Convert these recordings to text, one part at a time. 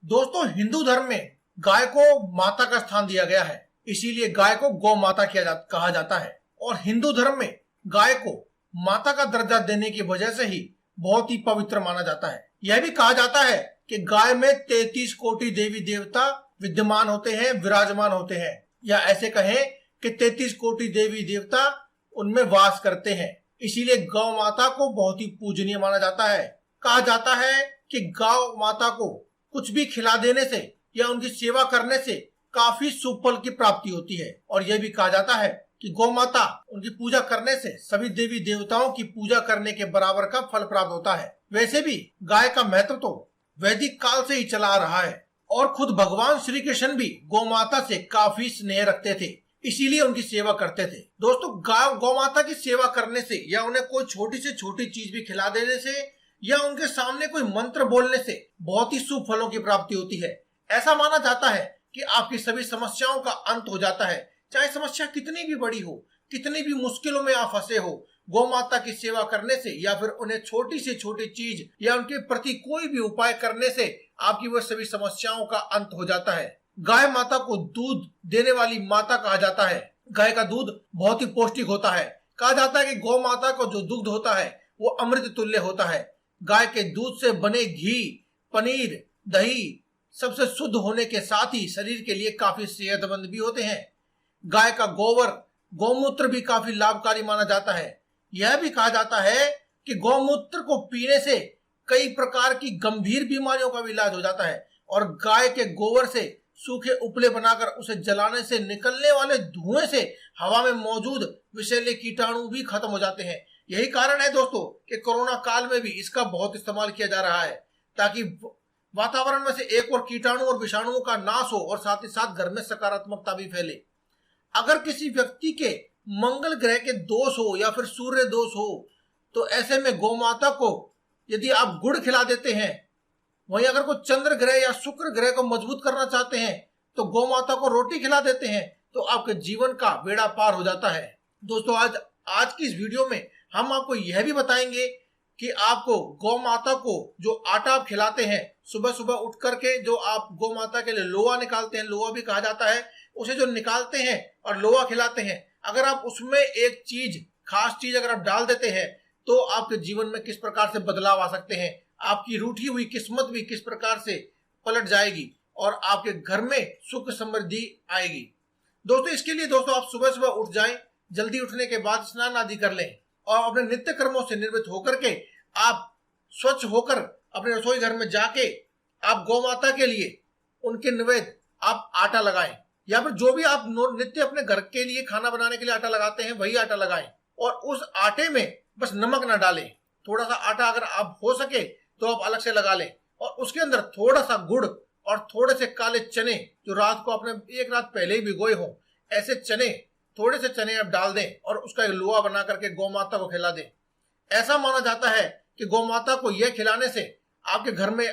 दोस्तों, हिंदू धर्म में गाय को माता का स्थान दिया गया है, इसीलिए गाय को गौ माता कहा जाता है। और हिंदू धर्म में गाय को माता का दर्जा देने की वजह से ही बहुत ही पवित्र माना जाता है। यह भी कहा जाता है कि गाय में 33 कोटि देवी देवता विद्यमान होते हैं, विराजमान होते हैं, या ऐसे कहें कि 33 कोटि देवी देवता उनमें वास करते हैं। इसीलिए गौ माता को बहुत ही पूजनीय माना जाता है। कहा जाता है कि गौ माता को कुछ भी खिला देने से या उनकी सेवा करने से काफी शुभ फल की प्राप्ति होती है। और यह भी कहा जाता है कि गौ माता उनकी पूजा करने से सभी देवी देवताओं की पूजा करने के बराबर का फल प्राप्त होता है। वैसे भी गाय का महत्व तो वैदिक काल से ही चला आ रहा है और खुद भगवान श्री कृष्ण भी गौ माता से काफी स्नेह रखते थे, इसीलिए उनकी सेवा करते थे। दोस्तों, गौ माता की सेवा करने से या उन्हें कोई छोटी से छोटी चीज भी खिला देने से या उनके सामने कोई मंत्र बोलने से बहुत ही शुभ फलों की प्राप्ति होती है। ऐसा माना जाता है कि आपकी सभी समस्याओं का अंत हो जाता है, चाहे समस्या कितनी भी बड़ी हो, कितनी भी मुश्किलों में आप फंसे हो। गौ माता की सेवा करने से या फिर उन्हें छोटी से छोटी चीज या उनके प्रति कोई भी उपाय करने से आपकी वह सभी समस्याओं का अंत हो जाता है। गाय माता को दूध देने वाली माता कहा जाता है। गाय का दूध बहुत ही पौष्टिक होता है। कहा जाता है कि गौ माता को जो दूध होता है वो अमृत तुल्य होता है। गाय के दूध से बने घी, पनीर, दही सबसे शुद्ध होने के साथ ही शरीर के लिए काफी सेहतमंद भी होते हैं। गाय का गोबर, गौमूत्र भी काफी लाभकारी माना जाता है। यह भी कहा जाता है कि गौमूत्र को पीने से कई प्रकार की गंभीर बीमारियों का भी इलाज हो जाता है। और गाय के गोबर से सूखे उपले बनाकर उसे जलाने से निकलने वाले धुएं से हवा में मौजूद विषैले कीटाणु भी खत्म हो जाते हैं। यही कारण है दोस्तों कि कोरोना काल में भी इसका बहुत इस्तेमाल किया जा रहा है, ताकि वातावरण में से एक और कीटाणु और विषाणुओं का नाश हो और साथ ही साथ घर में सकारात्मकता भी फैले। अगर किसी व्यक्ति के मंगल ग्रह के दोष हो या फिर सूर्य दोष हो तो ऐसे में गौ माता को यदि आप गुड़ खिला देते हैं, वहीं अगर कोई चंद्र ग्रह या शुक्र ग्रह को मजबूत करना चाहते हैं तो गौ माता को रोटी खिला देते हैं तो आपके जीवन का बेड़ा पार हो जाता है। दोस्तों, आज की इस वीडियो में हम आपको यह भी बताएंगे कि आपको गौ माता को जो आटा आप खिलाते हैं, सुबह सुबह उठ करके जो आप गौ माता के लिए लोआ निकालते हैं, लोआ भी कहा जाता है, उसे जो निकालते हैं और लोआ खिलाते हैं, अगर आप उसमें एक चीज, खास चीज अगर आप डाल देते हैं तो आपके जीवन में किस प्रकार से बदलाव आ सकते हैं, आपकी रूठी हुई किस्मत भी किस प्रकार से पलट जाएगी और आपके घर में सुख समृद्धि आएगी। दोस्तों, इसके लिए दोस्तों आप सुबह सुबह उठ जाएं, जल्दी उठने के बाद स्नान आदि कर लें और अपने नित्य कर्मों से निर्वृत्त होकर के आप स्वच्छ होकर अपने रसोई घर में जाके आप गौ माता के लिए उनके निवेद आप आटा लगाएं, या फिर जो भी आप नित्य अपने घर के लिए खाना बनाने के लिए आटा लगाते हैं वही आटा लगाएं। और उस आटे में बस नमक ना डालें, थोड़ा सा आटा अगर आप हो सके तो आप अलग से लगा लें और उसके अंदर थोड़ा सा गुड़ और थोड़े से काले चने जो रात को आपने एक रात पहले ही भिगोए हों, ऐसे चने, थोड़े से चने आप डाल दें और उसका एक लोआ बना करके गौ माता को खिला दें। ऐसा माना जाता है कि गौ माता को यह खिलाने से आपके घर में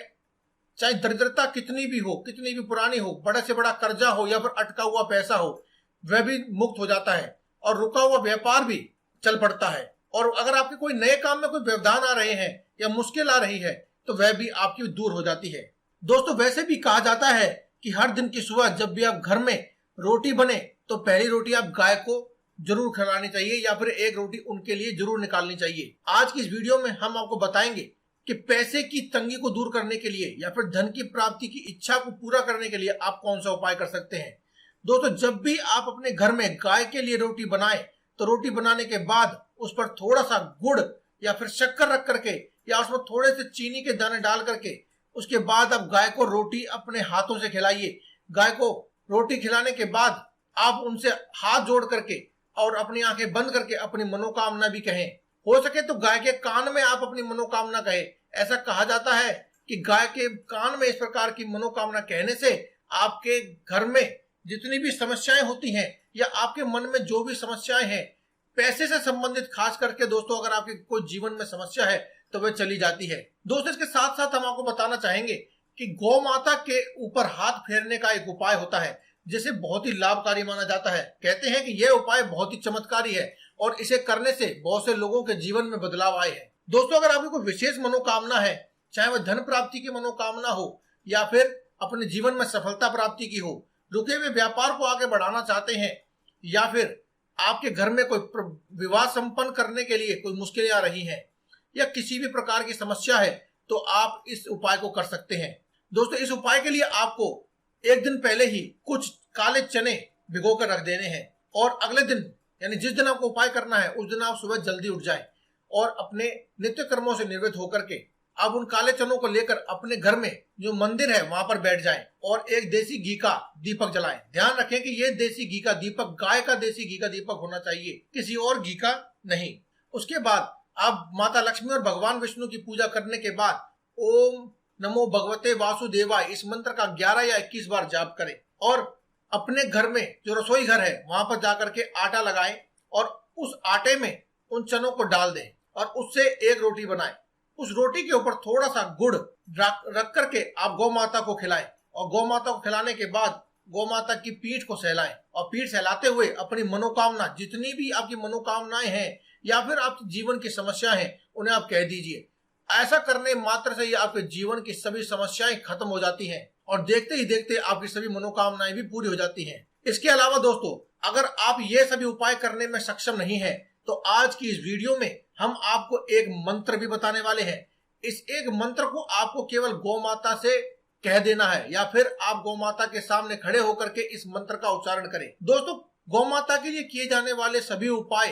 चाहे दरिद्रता कितनी भी हो, कितनी भी पुरानी हो, बड़े से बड़ा कर्जा हो या फिर अटका हुआ पैसा हो, वह भी मुक्त हो जाता है और रुका हुआ व्यापार भी चल पड़ता है। और अगर आपके कोई नए काम में कोई व्यवधान आ रहे हैं या मुश्किल आ रही है तो वह भी आपकी दूर हो जाती है। दोस्तों, वैसे भी कहा जाता है कि हर दिन की सुबह जब भी आप घर में रोटी बने तो पहली रोटी आप गाय को जरूर खिलानी चाहिए या फिर एक रोटी उनके लिए जरूर निकालनी चाहिए। आज की इस वीडियो में हम आपको बताएंगे कि पैसे की तंगी को दूर करने के लिए या फिर धन की प्राप्ति की इच्छा को पूरा करने के लिए आप कौन सा उपाय कर सकते हैं। दोस्तों, जब भी आप अपने घर में गाय के लिए रोटी बनाएं तो रोटी बनाने के बाद उस पर थोड़ा सा गुड़ या फिर शक्कर रख करके या उसमें थोड़े से चीनी के दाने डाल करके उसके बाद आप गाय को रोटी अपने हाथों से खिलाइए। गाय को रोटी खिलाने के बाद आप उनसे हाथ जोड़ करके और अपनी आंखें बंद करके अपनी मनोकामना भी कहें। हो सके तो गाय के कान में आप अपनी मनोकामना कहें। ऐसा कहा जाता है कि गाय के कान में इस प्रकार की मनोकामना कहने से आपके घर में जितनी भी समस्याएं होती हैं या आपके मन में जो भी समस्याएं हैं पैसे से संबंधित, खास करके दोस्तों अगर आपके कोई जीवन में समस्या है तो वह चली जाती है। दोस्तों, इसके साथ साथ हम आपको बताना चाहेंगे कि गौ माता के ऊपर हाथ फेरने का एक उपाय होता है जिसे बहुत ही लाभकारी माना जाता है। कहते हैं कि यह उपाय बहुत ही चमत्कारी है और इसे करने से बहुत से लोगों के जीवन में बदलाव आए हैं। दोस्तों, अगर आपकी कोई विशेष मनोकामना है, चाहे वह धन प्राप्ति की मनोकामना हो या फिर अपने जीवन में सफलता प्राप्ति की हो, रुके हुए व्यापार को आगे बढ़ाना चाहते हैं, या फिर आपके घर में कोई विवाह संपन्न करने के लिए कोई मुश्किलें आ रही हैं, या किसी भी प्रकार की समस्या है, तो आप इस उपाय को कर सकते हैं। दोस्तों, इस उपाय के लिए आपको एक दिन पहले ही कुछ काले चने भिगो कर रख देने हैं, और अगले दिन यानी जिस दिन आपको उपाय करना है उस दिन आप सुबह जल्दी उठ जाएं और अपने नित्य कर्मों से निवृत्त होकर के आप उन काले चनों को लेकर अपने घर में जो मंदिर है वहां पर बैठ जाएं और एक देसी घी का दीपक जलाएं। ध्यान रखें कि ये देसी घी का दीपक गाय का देसी घी का दीपक होना चाहिए, किसी और घी का नहीं। उसके बाद आप माता लक्ष्मी और भगवान विष्णु की पूजा करने के बाद ओम नमो भगवते वासुदेवाय इस मंत्र का 11 या 21 बार जाप करें, और अपने घर में जो रसोई घर है वहां पर जाकर के आटा लगाएं और उस आटे में उन चनों को डाल दें और उससे एक रोटी बनाएं। उस रोटी के ऊपर थोड़ा सा गुड़ रख करके आप गौ माता को खिलाएं, और गौ माता को खिलाने के बाद गौ माता की पीठ को सहलाएं, और पीठ सहलाते हुए अपनी मनोकामना, जितनी भी आपकी मनोकामनाएं हैं या फिर आपकी जीवन की समस्या है, उन्हें आप कह दीजिए। ऐसा करने मात्र से ही आपके जीवन की सभी समस्याएं खत्म हो जाती हैं और देखते ही देखते आपकी सभी मनोकामनाएं भी पूरी हो जाती हैं। इसके अलावा दोस्तों, अगर आप ये सभी उपाय करने में सक्षम नहीं है तो आज की इस वीडियो में हम आपको एक मंत्र भी बताने वाले हैं। इस एक मंत्र को आपको केवल गौ माता से कह देना है, या फिर आप गौ माता के सामने खड़े होकर के इस मंत्र का उच्चारण करें। दोस्तों, गौ माता के लिए किए जाने वाले सभी उपाय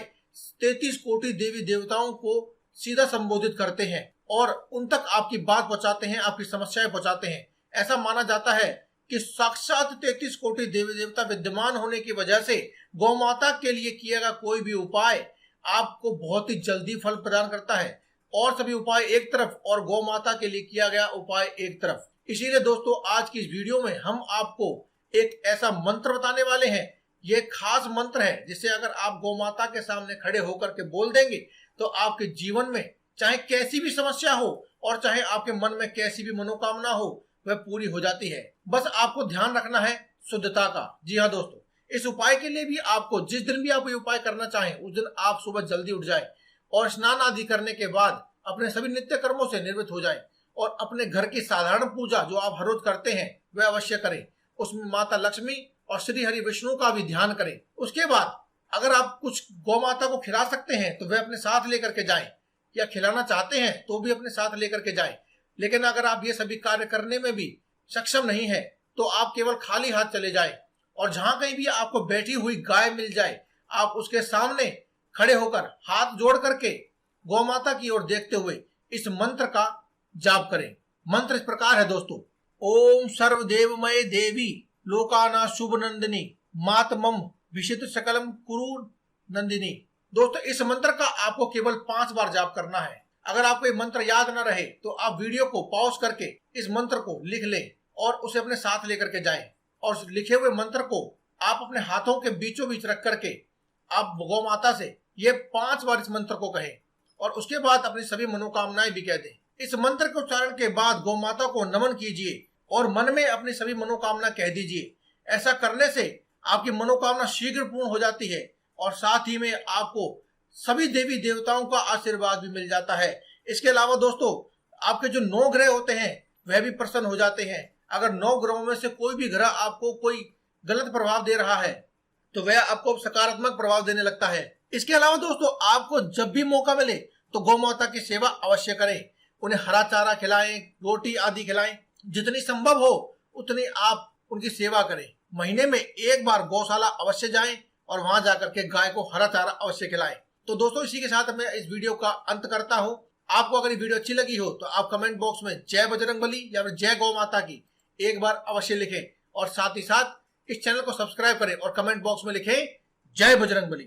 33 कोटि देवी देवताओं को सीधा संबोधित करते हैं और उन तक आपकी बात पहुंचाते हैं, आपकी समस्याएं पहुंचाते हैं। ऐसा माना जाता है कि साक्षात 33 कोटि देवी देवता विद्यमान होने की वजह से गौ माता के लिए किया गया कोई भी उपाय आपको बहुत ही जल्दी फल प्रदान करता है, और सभी उपाय एक तरफ और गौ माता के लिए किया गया उपाय एक तरफ। इसीलिए दोस्तों, आज की इस वीडियो में हम आपको एक ऐसा मंत्र बताने वाले हैं। ये खास मंत्र है जिसे अगर आप गौ माता के सामने खड़े होकर के बोल देंगे तो आपके जीवन में चाहे कैसी भी समस्या हो और चाहे आपके मन में कैसी भी मनोकामना हो, वह पूरी हो जाती है। बस आपको ध्यान रखना है शुद्धता का। जी हाँ दोस्तों, इस उपाय के लिए भी आपको जिस दिन भी आप ये उपाय करना चाहें उस दिन आप सुबह जल्दी उठ जाएं और स्नान आदि करने के बाद अपने सभी नित्य कर्मों से निवृत्त हो जाएं और अपने घर की साधारण पूजा जो आप हर रोज करते हैं वह अवश्य करें। उसमें माता लक्ष्मी और श्री हरि विष्णु का भी ध्यान करें। उसके बाद अगर आप कुछ गौ माता को खिला सकते हैं तो वह अपने साथ लेकर के जाएं, या खिलाना चाहते हैं तो भी अपने साथ लेकर के जाएं। लेकिन अगर आप ये सभी कार्य करने में भी सक्षम नहीं है तो आप केवल खाली हाथ चले जाएं और जहां कहीं भी आपको बैठी हुई गाय मिल जाए आप उसके सामने खड़े होकर हाथ जोड़ करके गौ माता की ओर देखते हुए इस मंत्र का जाप करें। मंत्र इस प्रकार है दोस्तों, ओम सर्वदेवमय देवी लोकाना शुभ नंदिनी मातमम विशित सकलम कुरु नंदिनी। दोस्तों, इस मंत्र का आपको केवल 5 बार जाप करना है। अगर आपको ये मंत्र याद न रहे तो आप वीडियो को पॉज करके इस मंत्र को लिख लें और उसे अपने साथ लेकर के जाएं, और लिखे हुए मंत्र को आप अपने हाथों के बीचों बीच रख करके आप गौ माता से ये 5 बार इस मंत्र को कहें और उसके बाद अपनी सभी मनोकामनाएं भी कह दें। इस मंत्र के उच्चारण के बाद गौ माता को नमन कीजिए और मन में अपनी सभी मनोकामना कह दीजिए। ऐसा करने से आपकी मनोकामना शीघ्र पूर्ण हो जाती है और साथ ही में आपको सभी देवी देवताओं का आशीर्वाद भी मिल जाता है। इसके अलावा दोस्तों, आपके जो 9 ग्रह होते हैं वह भी प्रसन्न हो जाते हैं। अगर 9 ग्रहों में से कोई भी ग्रह आपको कोई गलत प्रभाव दे रहा है तो वह आपको सकारात्मक प्रभाव देने लगता है। इसके अलावा दोस्तों, आपको जब भी मौका मिले तो गौ माता की सेवा अवश्य करें। उन्हें हरा चारा खिलाएं, रोटी आदि खिलाएं, जितनी संभव हो उतनी आप उनकी सेवा करें। महीने में 1 बार गौशाला अवश्य जाएं और वहां जाकर के गाय को हरा चारा अवश्य खिलाएं। तो दोस्तों, इसी के साथ मैं इस वीडियो का अंत करता हूं। आपको अगर ये वीडियो अच्छी लगी हो तो आप कमेंट बॉक्स में जय बजरंगबली या फिर जय गौ माता की एक बार अवश्य लिखें, और साथ ही साथ इस चैनल को सब्सक्राइब करें और कमेंट बॉक्स में लिखें जय बजरंगबली।